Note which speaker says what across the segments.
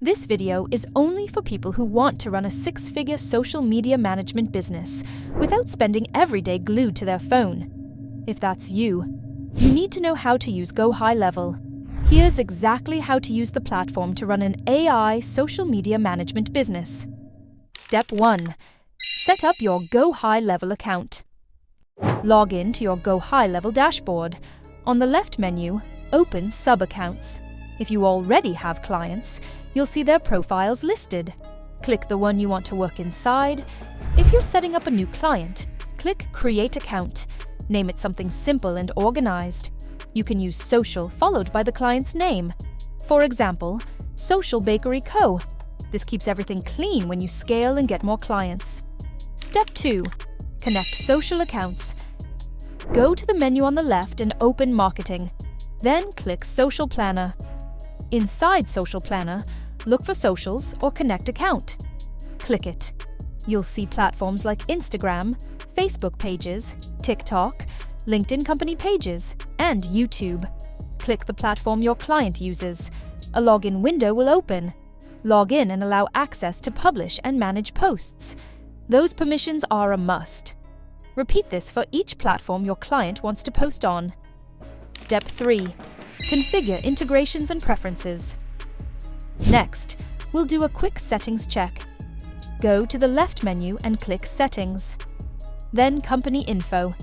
Speaker 1: This video is only for people who want to run a six-figure social media management business without spending every day glued to their phone. If that's you, you need to know how to use GoHighLevel. Here's exactly how to use the platform to run an AI social media management business. Step 1. Set up your GoHighLevel account. Log in to your GoHighLevel dashboard. On the left menu, open Sub-Accounts. If you already have clients, you'll see their profiles listed. Click the one you want to work inside. If you're setting up a new client, click Create Account. Name it something simple and organized. You can use social followed by the client's name. For example, Social Bakery Co. This keeps everything clean when you scale and get more clients. Step 2. Connect social accounts. Go to the menu on the left and open Marketing. Then click Social Planner. Inside Social Planner, look for Socials or Connect Account. Click it. You'll see platforms like Instagram, Facebook pages, TikTok, LinkedIn company pages, and YouTube. Click the platform your client uses. A login window will open. Log in and allow access to publish and manage posts. Those permissions are a must. Repeat this for each platform your client wants to post on. Step 3. Configure integrations and preferences. Next, we'll do a quick settings check. Go to the left menu and click Settings. Then Company Info.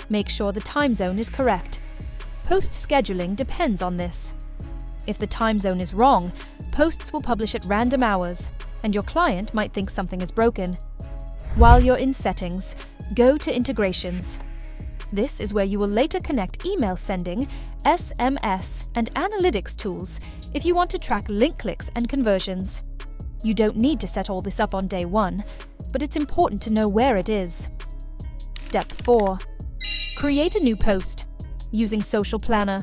Speaker 1: Make sure the time zone is correct. Post scheduling depends on this. If the time zone is wrong, posts will publish at random hours, and your client might think something is broken. While you're in Settings, go to Integrations. This is where you will later connect email sending, SMS, and analytics tools if you want to track link clicks and conversions. You don't need to set all this up on day 1, but it's important to know where it is. Step 4. Create a new post. Using Social Planner.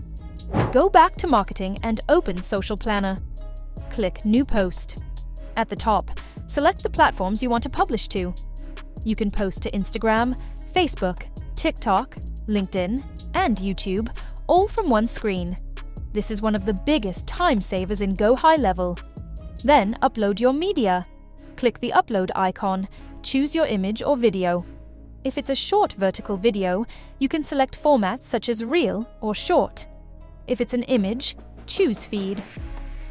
Speaker 1: Go back to Marketing and open Social Planner. Click New Post. At the top, select the platforms you want to publish to. You can post to Instagram, Facebook, TikTok, LinkedIn, and YouTube, all from one screen. This is one of the biggest time savers in GoHighLevel. Then upload your media. Click the upload icon, choose your image or video. If it's a short vertical video, you can select formats such as Reel or Short. If it's an image, choose Feed.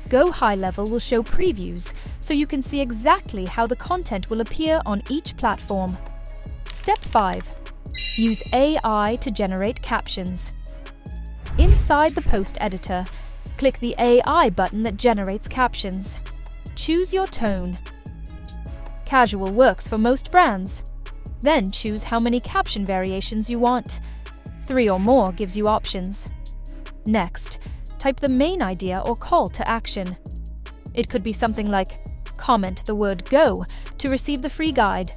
Speaker 1: GoHighLevel will show previews, so you can see exactly how the content will appear on each platform. Step 5. Use AI to generate captions. Inside the post editor, click the AI button that generates captions. Choose your tone. Casual works for most brands. Then choose how many caption variations you want. 3 or more gives you options. Next, type the main idea or call to action. It could be something like, comment the word GO to receive the free guide.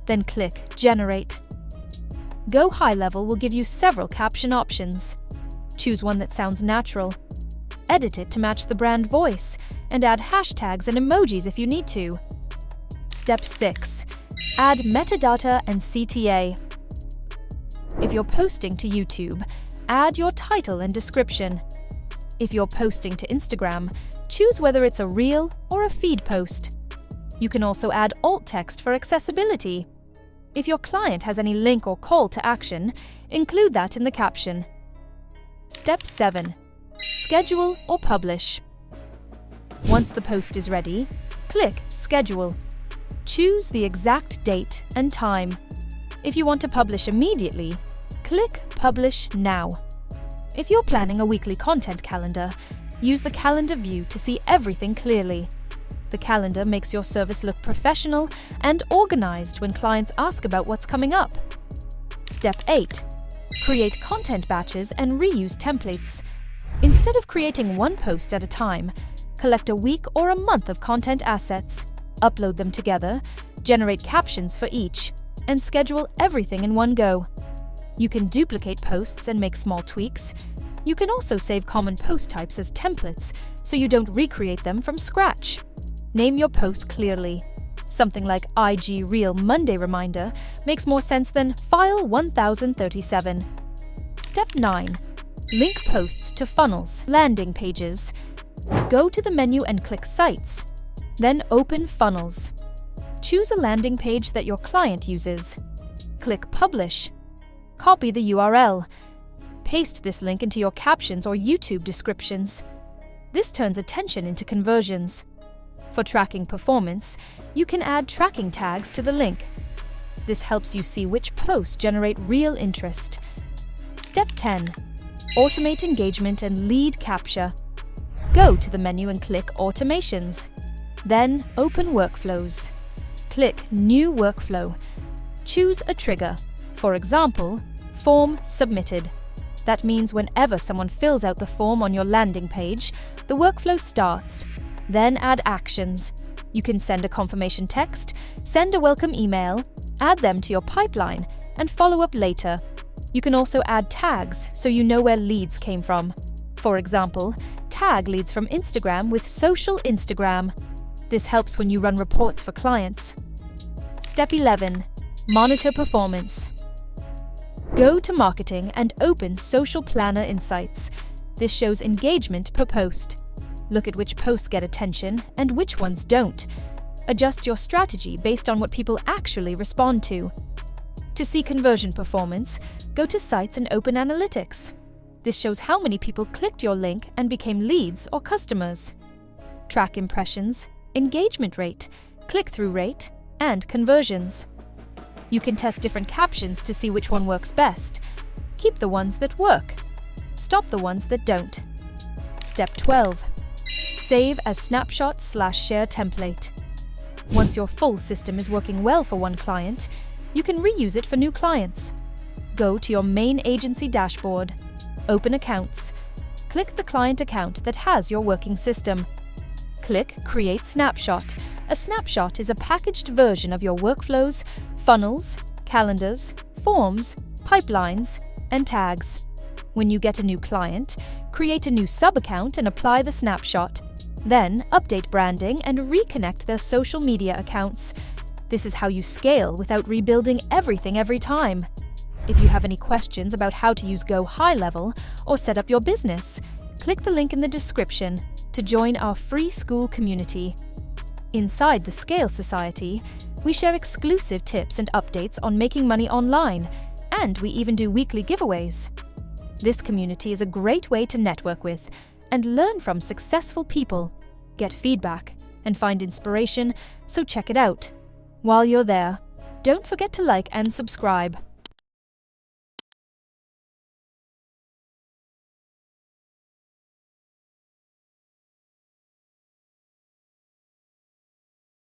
Speaker 1: Then click Generate. GoHighLevel will give you several caption options. Choose one that sounds natural. Edit it to match the brand voice, and add hashtags and emojis if you need to. Step 6. Add metadata and CTA. If you're posting to YouTube, add your title and description. If you're posting to Instagram, choose whether it's a reel or a feed post. You can also add alt text for accessibility. If your client has any link or call to action, include that in the caption. Step 7. Schedule or publish. Once the post is ready, click Schedule. Choose the exact date and time. If you want to publish immediately, click Publish Now. If you're planning a weekly content calendar, use the calendar view to see everything clearly. The calendar makes your service look professional and organized when clients ask about what's coming up. Step 8. Create content batches and reuse templates. Instead of creating one post at a time, collect a week or a month of content assets, upload them together, generate captions for each, and schedule everything in one go. You can duplicate posts and make small tweaks. You can also save common post types as templates so you don't recreate them from scratch. Name your post clearly. Something like IG Reel Monday Reminder makes more sense than File 1037. Step 9. Link posts to funnels, landing pages. Go to the menu and click Sites. Then open Funnels. Choose a landing page that your client uses. Click Publish. Copy the URL. Paste this link into your captions or YouTube descriptions. This turns attention into conversions. For tracking performance, you can add tracking tags to the link. This helps you see which posts generate real interest. Step 10. Automate engagement and lead capture. Go to the menu and click Automations. Then open Workflows. Click New Workflow. Choose a trigger. For example, Form Submitted. That means whenever someone fills out the form on your landing page, the workflow starts. Then add actions. You can send a confirmation text, send a welcome email, add them to your pipeline, and follow up later. You can also add tags so you know where leads came from. For example, tag leads from Instagram with Social Instagram. This helps when you run reports for clients. Step 11. Monitor performance. Go to Marketing and open Social Planner Insights. This shows engagement per post. Look at which posts get attention and which ones don't. Adjust your strategy based on what people actually respond to. To see conversion performance, go to Sites and open Analytics. This shows how many people clicked your link and became leads or customers. Track impressions, engagement rate, click-through rate, and conversions. You can test different captions to see which one works best. Keep the ones that work. Stop the ones that don't. Step 12. Save as snapshot/share template. Once your full system is working well for one client, you can reuse it for new clients. Go to your main agency dashboard. Open Accounts. Click the client account that has your working system. Click Create Snapshot. A snapshot is a packaged version of your workflows, funnels, calendars, forms, pipelines, and tags. When you get a new client, create a new sub-account and apply the snapshot. Then update branding and reconnect their social media accounts. This is how you scale without rebuilding everything every time. If you have any questions about how to use GoHighLevel or set up your business, click the link in the description to join our free Skool community. Inside the Scale Society, we share exclusive tips and updates on making money online, and we even do weekly giveaways. This community is a great way to network with and learn from successful people, get feedback, and find inspiration, so check it out. While you're there, don't forget to like and subscribe.